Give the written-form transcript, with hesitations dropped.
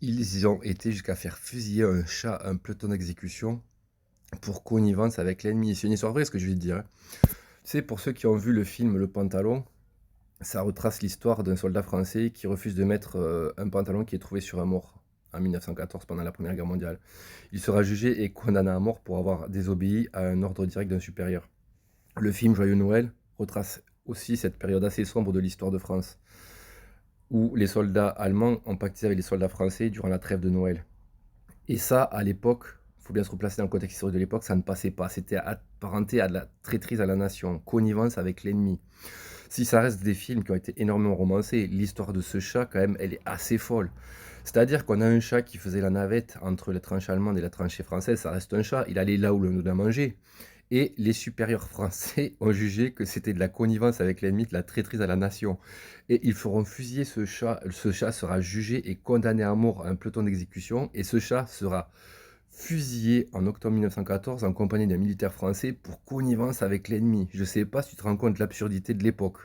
Ils y ont été jusqu'à faire fusiller un chat à un peloton d'exécution pour connivence avec l'ennemi. C'est une histoire vraie ce que je vais te dire, hein. Tu sais, pour ceux qui ont vu le film Le Pantalon, ça retrace l'histoire d'un soldat français qui refuse de mettre, un pantalon qui est trouvé sur un mort en 1914 pendant la Première Guerre mondiale. Il sera jugé et condamné à mort pour avoir désobéi à un ordre direct d'un supérieur. Le film Joyeux Noël retrace aussi cette période assez sombre de l'histoire de France, où les soldats allemands ont pactisé avec les soldats français durant la trêve de Noël. Et ça, à l'époque, il faut bien se replacer dans le contexte historique de l'époque, ça ne passait pas. C'était apparenté à de la traîtrise à la nation, connivence avec l'ennemi. Si ça reste des films qui ont été énormément romancés, l'histoire de ce chat, quand même, elle est assez folle. C'est-à-dire qu'on a un chat qui faisait la navette entre les tranchées allemandes et la tranchée française, ça reste un chat, il allait là où l'on nous a mangé. Et les supérieurs français ont jugé que c'était de la connivence avec l'ennemi, de la traîtrise à la nation. Et ils feront fusiller ce chat. Ce chat sera jugé et condamné à mort à un peloton d'exécution. Et ce chat sera fusillé en octobre 1914 en compagnie d'un militaire français pour connivence avec l'ennemi. Je sais pas si tu te rends compte de l'absurdité de l'époque.